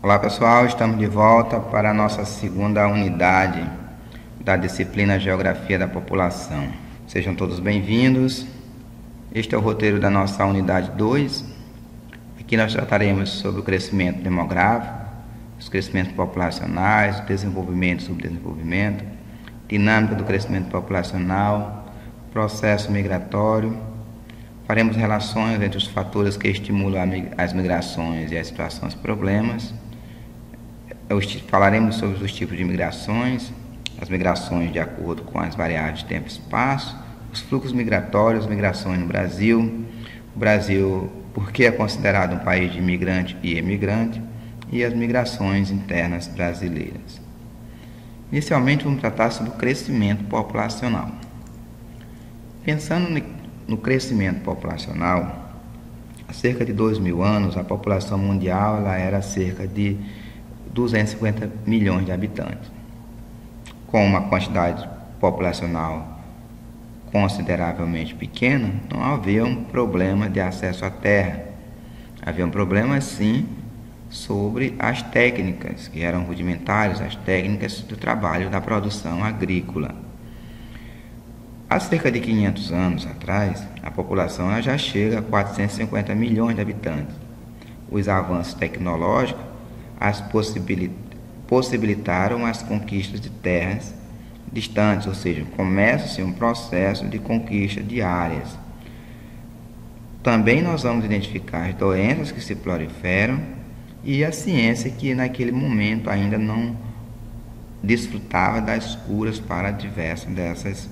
Olá pessoal, estamos de volta para a nossa segunda unidade da disciplina Geografia da População. Sejam todos bem-vindos. Este é o roteiro da nossa unidade 2. Aqui nós trataremos sobre o crescimento demográfico, os crescimentos populacionais, o desenvolvimento e subdesenvolvimento, dinâmica do crescimento populacional, processo migratório. Faremos relações entre os fatores que estimulam as migrações e as situações problemas. Falaremos sobre os tipos de migrações, as migrações de acordo com as variáveis de tempo e espaço, os fluxos migratórios, migrações no Brasil, o Brasil, por que é considerado um país de imigrante e emigrante, e as migrações internas brasileiras. Inicialmente, vamos tratar sobre o crescimento populacional. Pensando no crescimento populacional, há cerca de 2.000 anos, a população mundial era cerca de 250 milhões de habitantes. Com uma quantidade populacional consideravelmente pequena, não havia um problema de acesso à terra. Havia um problema, sim, sobre as técnicas, que eram rudimentares, as técnicas do trabalho da produção agrícola. Há cerca de 500 anos atrás, a população já chega a 450 milhões de habitantes. Os avanços tecnológicos possibilitaram as conquistas de terras distantes, ou seja, começa-se um processo de conquista de áreas. Também nós vamos identificar as doenças que se proliferam e a ciência que naquele momento ainda não desfrutava das curas para diversas dessas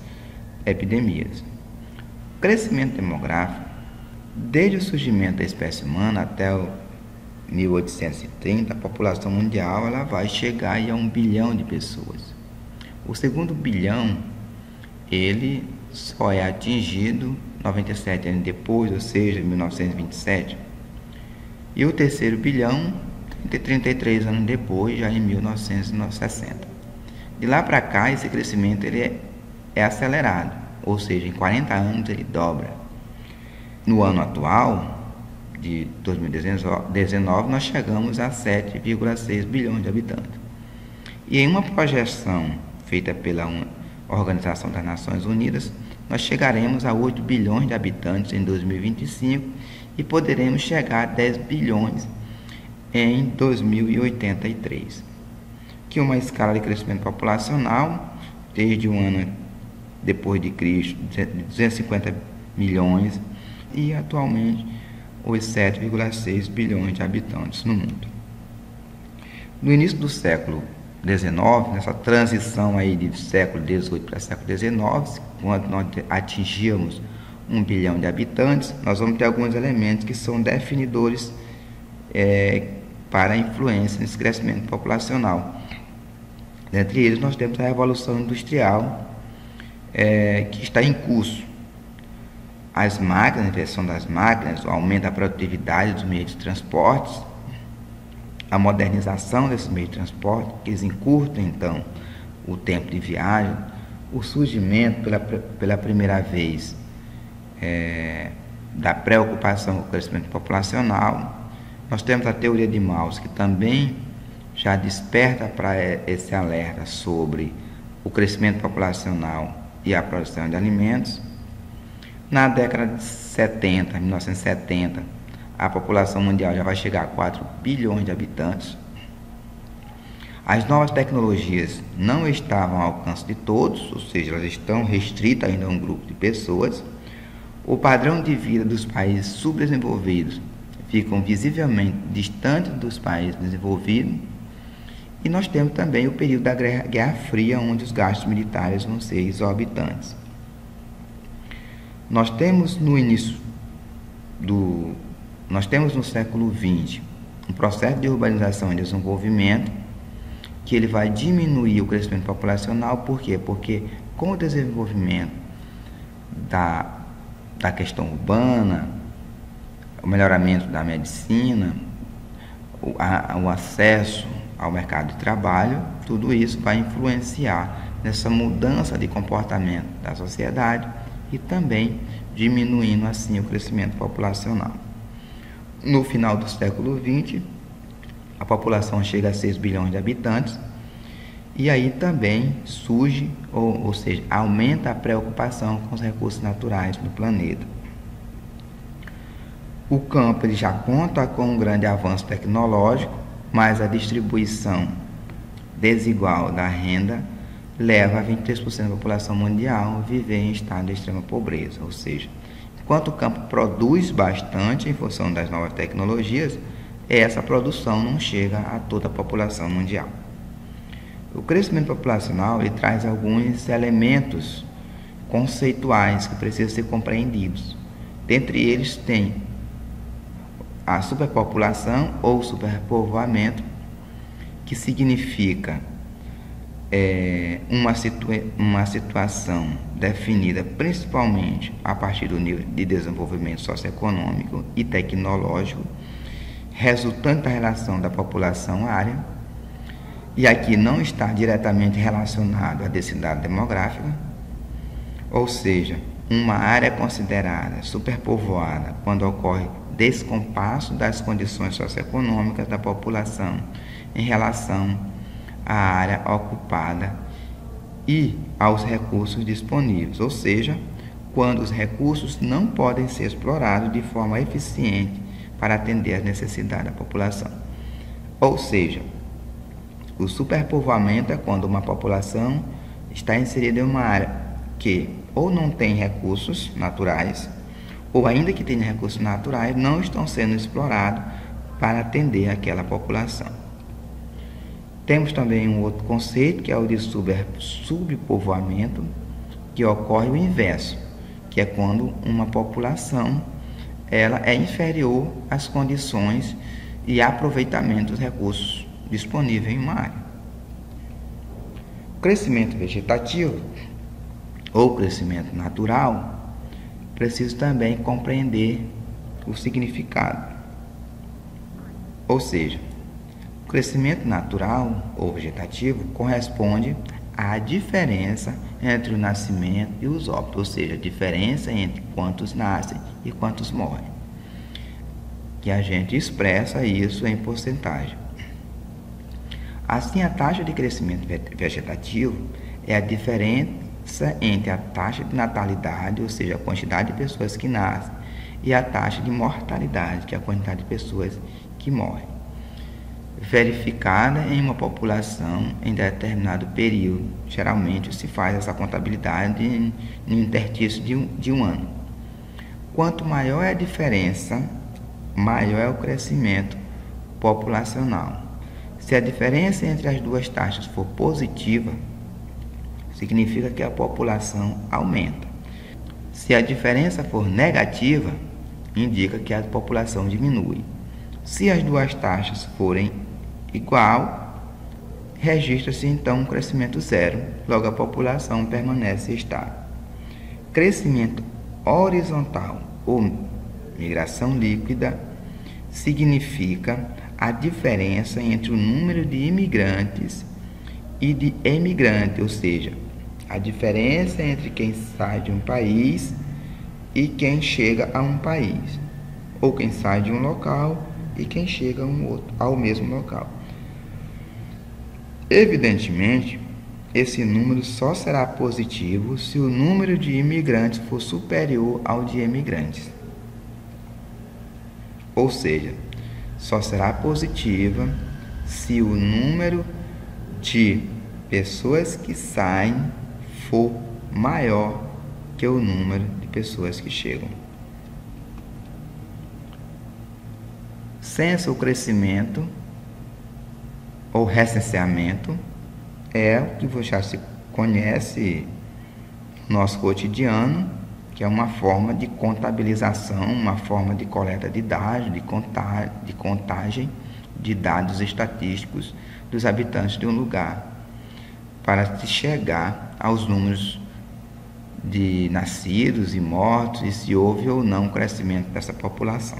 epidemias. O crescimento demográfico, desde o surgimento da espécie humana até o 1830, a população mundial vai chegar a 1 bilhão de pessoas. O segundo bilhão, ele só é atingido 97 anos depois, ou seja, em 1927. E o terceiro bilhão, 33 anos depois, já em 1960. De lá para cá, esse crescimento ele é acelerado, ou seja, em 40 anos ele dobra. No ano atual, de 2019, nós chegamos a 7,6 bilhões de habitantes. E em uma projeção feita pela Organização das Nações Unidas, nós chegaremos a 8 bilhões de habitantes em 2025 e poderemos chegar a 10 bilhões em 2083. Que uma escala de crescimento populacional, desde o ano depois de Cristo, de 250 milhões e atualmente os 7,6 bilhões de habitantes no mundo. No início do século XIX, nessa transição aí de século XVIII para século XIX, quando nós atingíamos 1 bilhão de habitantes, nós vamos ter alguns elementos que são definidores para a influência nesse crescimento populacional. Dentre eles, nós temos a Revolução Industrial, que está em curso. As máquinas, a invenção das máquinas, o aumento da produtividade dos meios de transporte, a modernização desses meios de transporte, que eles encurtam, então, o tempo de viagem, o surgimento, pela primeira vez, da preocupação com o crescimento populacional. Nós temos a teoria de Malthus, que também já desperta para esse alerta sobre o crescimento populacional e a produção de alimentos. Na década de 70, 1970, a população mundial já vai chegar a 4 bilhões de habitantes. As novas tecnologias não estavam ao alcance de todos, ou seja, elas estão restritas ainda a um grupo de pessoas. O padrão de vida dos países subdesenvolvidos ficam visivelmente distantes dos países desenvolvidos. E nós temos também o período da Guerra Fria, onde os gastos militares vão ser exorbitantes. Nós temos no século XX um processo de urbanização e desenvolvimento que ele vai diminuir o crescimento populacional. Por quê? Porque com o desenvolvimento da questão urbana, o melhoramento da medicina, o acesso ao mercado de trabalho, tudo isso vai influenciar nessa mudança de comportamento da sociedade e também diminuindo assim o crescimento populacional. No final do século XX, a população chega a 6 bilhões de habitantes, e aí também surge, ou seja, aumenta a preocupação com os recursos naturais do planeta. O campo ele já conta com um grande avanço tecnológico, mas a distribuição desigual da renda leva a 23% da população mundial a viver em estado de extrema pobreza, ou seja, enquanto o campo produz bastante em função das novas tecnologias, essa produção não chega a toda a população mundial. O crescimento populacional ele traz alguns elementos conceituais que precisam ser compreendidos. Dentre eles tem a superpopulação ou superpovoamento, que significa uma situação definida principalmente a partir do nível de desenvolvimento socioeconômico e tecnológico, resultante da relação da população área, e aqui não está diretamente relacionado à densidade demográfica, ou seja, uma área considerada superpovoada quando ocorre descompasso das condições socioeconômicas da população em relação à área ocupada e aos recursos disponíveis, ou seja, quando os recursos não podem ser explorados de forma eficiente para atender às necessidades da população. Ou seja, o superpovoamento é quando uma população está inserida em uma área que ou não tem recursos naturais, ou ainda que tenha recursos naturais, não estão sendo explorados para atender aquela população. Temos também um outro conceito, que é o de subpovoamento, que ocorre o inverso, que é quando uma população ela é inferior às condições e aproveitamento dos recursos disponíveis em uma área. O crescimento vegetativo ou crescimento natural, preciso também compreender o significado. Ou seja, o crescimento natural ou vegetativo corresponde à diferença entre o nascimento e os óbitos, ou seja, a diferença entre quantos nascem e quantos morrem, que a gente expressa isso em porcentagem. Assim, a taxa de crescimento vegetativo é a diferença entre a taxa de natalidade, ou seja, a quantidade de pessoas que nascem, e a taxa de mortalidade, que é a quantidade de pessoas que morrem, verificada em uma população em determinado período. Geralmente se faz essa contabilidade no interstício de um ano. Quanto maior é a diferença, maior é o crescimento populacional. Se a diferença entre as duas taxas for positiva, significa que a população aumenta. Se a diferença for negativa, indica que a população diminui. Se as duas taxas forem igual, registra-se então um crescimento zero, logo a população permanece estável. Crescimento horizontal ou migração líquida significa a diferença entre o número de imigrantes e de emigrantes, ou seja, a diferença entre quem sai de um país e quem chega a um país, ou quem sai de um local e quem chega ao mesmo local. Evidentemente, esse número só será positivo se o número de imigrantes for superior ao de emigrantes. Ou seja, só será positiva se o número de pessoas que saem for maior que o número de pessoas que chegam. Censo ou crescimento ou recenseamento é o que já se conhece no nosso cotidiano, que é uma forma de contabilização, uma forma de coleta de dados, de contagem de dados estatísticos dos habitantes de um lugar, para se chegar aos números de nascidos e mortos e se houve ou não crescimento dessa população.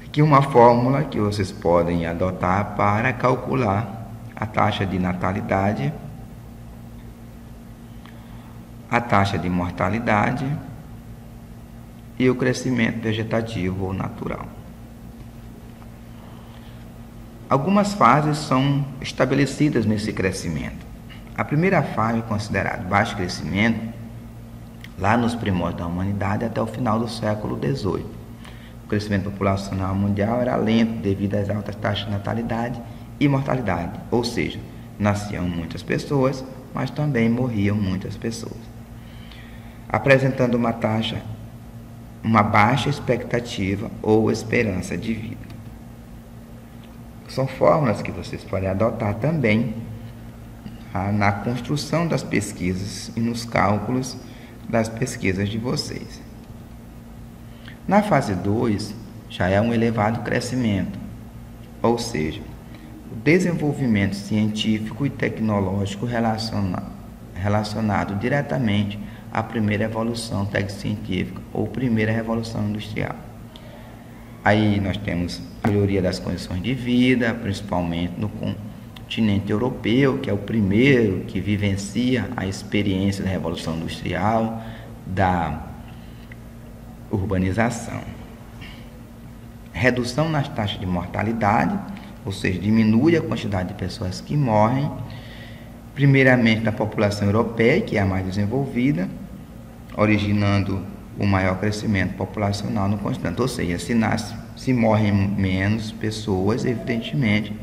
Aqui uma fórmula que vocês podem adotar para calcular a taxa de natalidade, a taxa de mortalidade e o crescimento vegetativo ou natural. Algumas fases são estabelecidas nesse crescimento. A primeira fase é considerada baixo crescimento, lá nos primórdios da humanidade até o final do século XVIII. O crescimento populacional mundial era lento devido às altas taxas de natalidade e mortalidade, ou seja, nasciam muitas pessoas, mas também morriam muitas pessoas, apresentando uma baixa expectativa ou esperança de vida. São fórmulas que vocês podem adotar também na construção das pesquisas e nos cálculos das pesquisas de vocês. Na fase 2, já é um elevado crescimento, ou seja, o desenvolvimento científico e tecnológico relacionado diretamente à primeira evolução técnico-científica ou primeira revolução industrial. Aí nós temos a melhoria das condições de vida, principalmente no continente europeu, que é o primeiro que vivencia a experiência da revolução industrial, da urbanização. Redução nas taxas de mortalidade, ou seja, diminui a quantidade de pessoas que morrem, primeiramente na população europeia, que é a mais desenvolvida, originando o maior crescimento populacional no continente. Ou seja, se morrem menos pessoas, evidentemente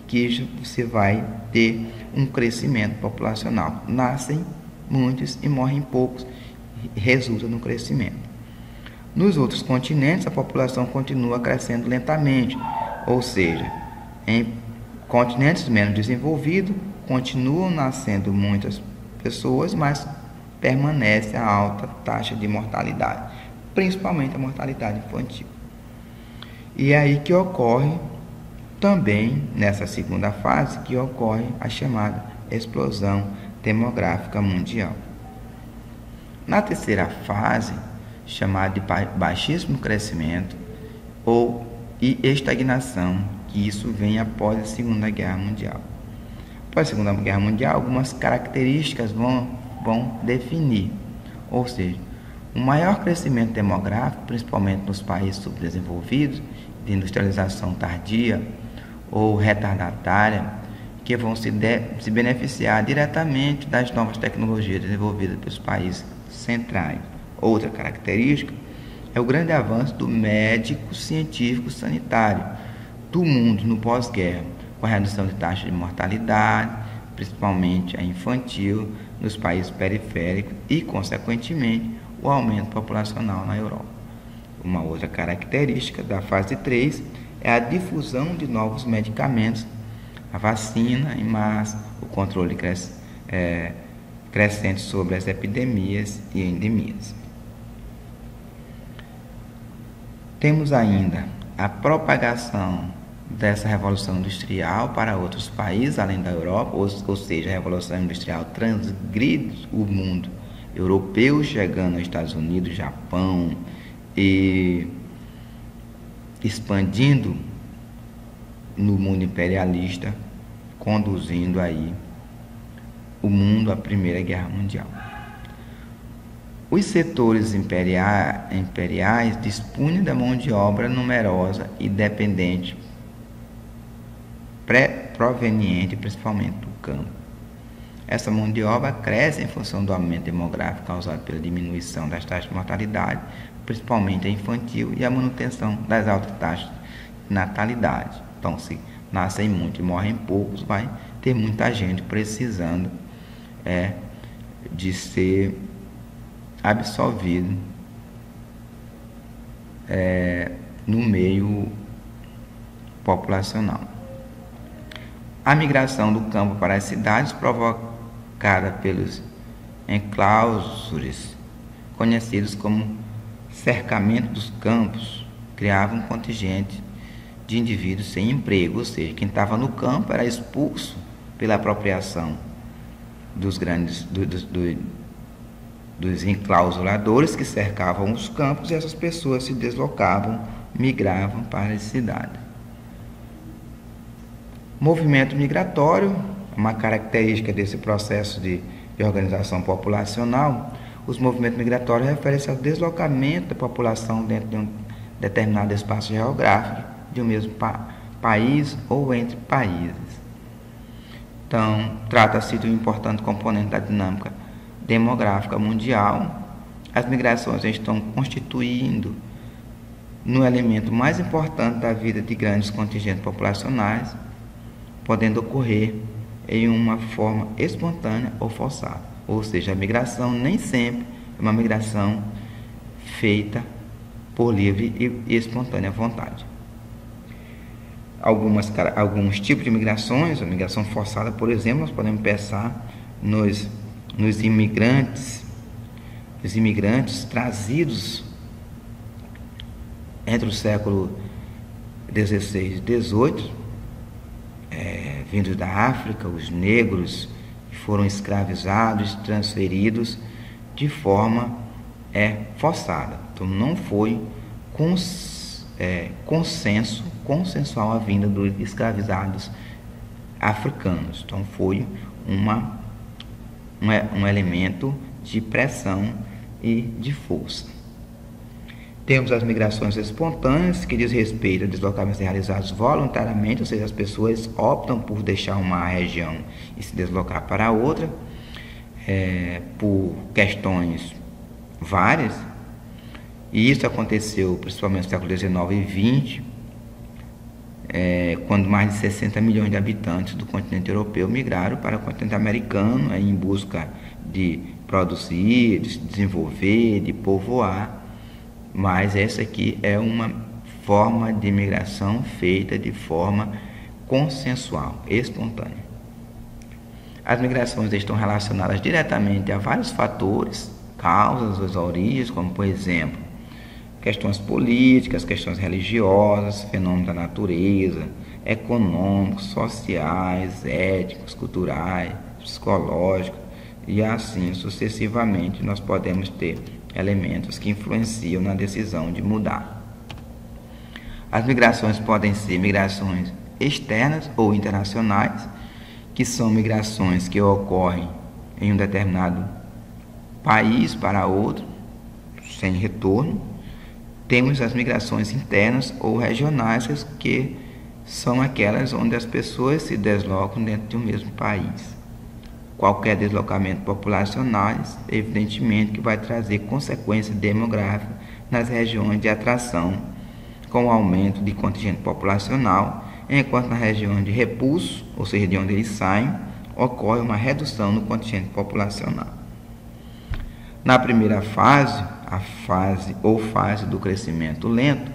que você vai ter um crescimento populacional. Nascem muitos e morrem poucos, resulta no crescimento. Nos outros continentes, a população continua crescendo lentamente, ou seja, em continentes menos desenvolvidos, continuam nascendo muitas pessoas, mas permanece a alta taxa de mortalidade, principalmente a mortalidade infantil. E é aí que ocorre também, nessa segunda fase, que ocorre a chamada explosão demográfica mundial. Na terceira fase, chamada de baixíssimo crescimento e estagnação, que isso vem após a Segunda Guerra Mundial. Após a Segunda Guerra Mundial, algumas características vão definir, ou seja, um maior crescimento demográfico, principalmente nos países subdesenvolvidos, de industrialização tardia ou retardatária, que vão se beneficiar diretamente das novas tecnologias desenvolvidas pelos países centrais. Outra característica é o grande avanço do médico científico sanitário do mundo no pós-guerra, com a redução de taxa de mortalidade, principalmente a infantil, nos países periféricos e, consequentemente, o aumento populacional na Europa. Uma outra característica da fase 3 é a difusão de novos medicamentos, a vacina em massa, o controle crescente sobre as epidemias e endemias. Temos ainda a propagação dessa revolução industrial para outros países além da Europa, ou seja, a revolução industrial transgride o mundo europeu, chegando aos Estados Unidos, Japão e expandindo no mundo imperialista, conduzindo aí o mundo à Primeira Guerra Mundial. Os setores imperiais dispunham da mão de obra numerosa e dependente, proveniente principalmente do campo. Essa mão de obra cresce em função do aumento demográfico causado pela diminuição das taxas de mortalidade, principalmente a infantil, e a manutenção das altas taxas de natalidade. Então, se nascem muito e morrem poucos, vai ter muita gente precisando de ser absorvido no meio populacional. A migração do campo para as cidades, provocada pelos enclausures, conhecidos como cercamento dos campos, criava um contingente de indivíduos sem emprego, ou seja, quem estava no campo era expulso pela apropriação dos enclausuradores que cercavam os campos, e essas pessoas se deslocavam, migravam para as cidades. Movimento migratório, uma característica desse processo de organização populacional. Os movimentos migratórios referem-se ao deslocamento da população dentro de um determinado espaço geográfico de um mesmo país ou entre países. Então, trata-se de um importante componente da dinâmica demográfica mundial. As migrações estão constituindo no elemento mais importante da vida de grandes contingentes populacionais, podendo ocorrer em uma forma espontânea ou forçada. Ou seja, a migração nem sempre é uma migração feita por livre e espontânea vontade. Alguns tipos de migrações, a migração forçada, por exemplo, nós podemos pensar nos imigrantes, os imigrantes trazidos entre o século XVI e XVIII, vindos da África, os negros que foram escravizados, transferidos de forma forçada. Então não foi consensual a vinda dos escravizados africanos. Então foi um elemento de pressão e de força. Temos as migrações espontâneas, que diz respeito a deslocamentos realizados voluntariamente, ou seja, as pessoas optam por deixar uma região e se deslocar para outra, por questões várias, e isso aconteceu principalmente no século XIX e XX, quando mais de 60 milhões de habitantes do continente europeu migraram para o continente americano em busca de produzir, de se desenvolver, de povoar. Mas essa aqui é uma forma de migração feita de forma consensual, espontânea. As migrações estão relacionadas diretamente a vários fatores, causas, as origens, como por exemplo, questões políticas, questões religiosas, fenômenos da natureza, econômicos, sociais, éticos, culturais, psicológicos, e assim sucessivamente nós podemos ter elementos que influenciam na decisão de mudar. As migrações podem ser migrações externas ou internacionais, que são migrações que ocorrem em um determinado país para outro, sem retorno. Temos as migrações internas ou regionais, que são aquelas onde as pessoas se deslocam dentro de um mesmo país. Qualquer deslocamento populacional, evidentemente, que vai trazer consequências demográficas nas regiões de atração, com o aumento de contingente populacional, enquanto na região de repulso, ou seja, de onde eles saem, ocorre uma redução no contingente populacional. Na primeira fase, a fase do crescimento lento,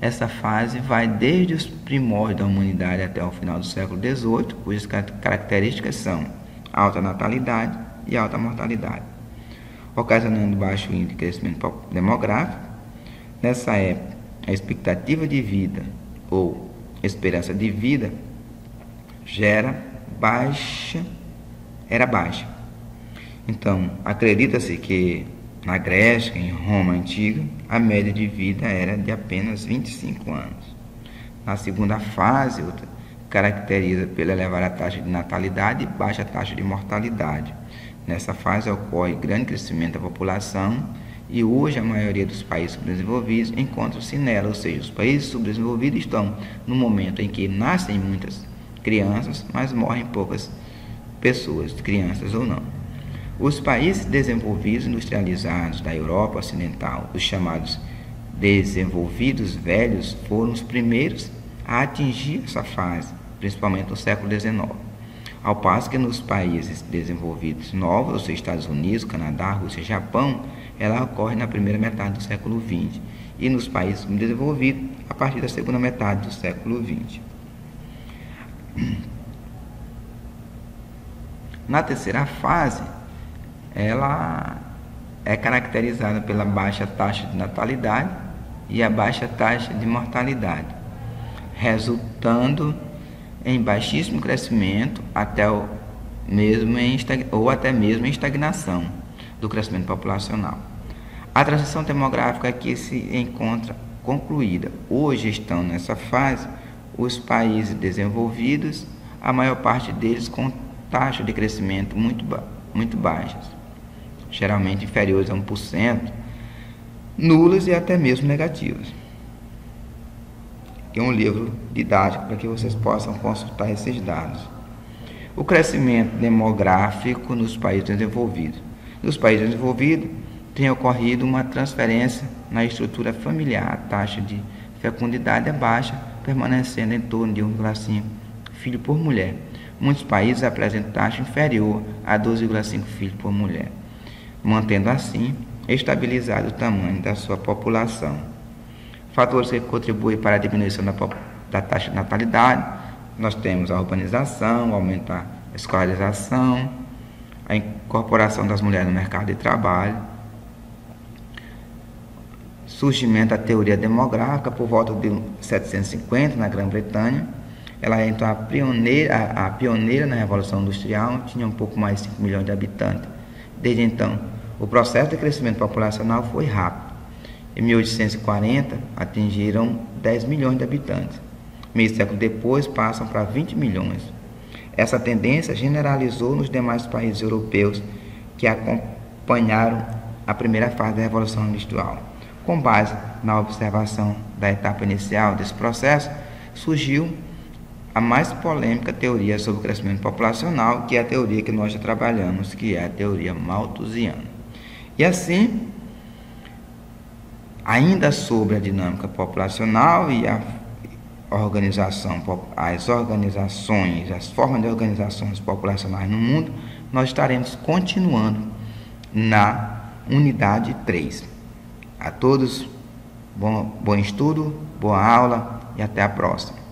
essa fase vai desde os primórdios da humanidade até o final do século XVIII, cujas características são alta natalidade e alta mortalidade, ocasionando baixo índice de crescimento demográfico. Nessa época, a expectativa de vida ou esperança de vida era baixa. Então, acredita-se que na Grécia, em Roma antiga, a média de vida era de apenas 25 anos. Na segunda fase, caracteriza pela elevada taxa de natalidade e baixa taxa de mortalidade. Nessa fase ocorre grande crescimento da população e hoje a maioria dos países subdesenvolvidos encontram-se nela, ou seja, os países subdesenvolvidos estão no momento em que nascem muitas crianças, mas morrem poucas pessoas, crianças ou não. Os países desenvolvidos industrializados da Europa Ocidental, os chamados desenvolvidos velhos, foram os primeiros a atingir essa fase, principalmente no século XIX, ao passo que nos países desenvolvidos novos, ou seja, Estados Unidos, Canadá, Rússia e Japão, ela ocorre na primeira metade do século XX, e nos países subdesenvolvidos, a partir da segunda metade do século XX. Na terceira fase, ela é caracterizada pela baixa taxa de natalidade e a baixa taxa de mortalidade, resultando em baixíssimo crescimento até mesmo em estagnação do crescimento populacional. A transição demográfica aqui se encontra concluída. Hoje estão nessa fase os países desenvolvidos, a maior parte deles com taxas de crescimento muito baixas, geralmente inferiores a 1%, nulas e até mesmo negativas. tem um livro didático para que vocês possam consultar esses dados. O crescimento demográfico nos países desenvolvidos. Nos países desenvolvidos tem ocorrido uma transferência na estrutura familiar. A taxa de fecundidade é baixa, permanecendo em torno de 1,5 filho por mulher. Muitos países apresentam taxa inferior a 2,5 filhos por mulher, mantendo assim estabilizado o tamanho da sua população. Fatores que contribuem para a diminuição da taxa de natalidade: nós temos a urbanização, o aumento da escolarização, a incorporação das mulheres no mercado de trabalho, surgimento da teoria demográfica por volta de 750 na Grã-Bretanha. Ela é então a pioneira na Revolução Industrial, tinha um pouco mais de 5 milhões de habitantes. Desde então, o processo de crescimento populacional foi rápido. Em 1840, atingiram 10 milhões de habitantes. Meio século depois, passam para 20 milhões. Essa tendência generalizou nos demais países europeus que acompanharam a primeira fase da Revolução Industrial. Com base na observação da etapa inicial desse processo, surgiu a mais polêmica teoria sobre o crescimento populacional, que é a teoria que nós já trabalhamos, que é a teoria malthusiana. E assim, ainda sobre a dinâmica populacional e as formas de organizações populacionais no mundo, nós estaremos continuando na unidade 3. A todos, bom estudo, boa aula e até a próxima.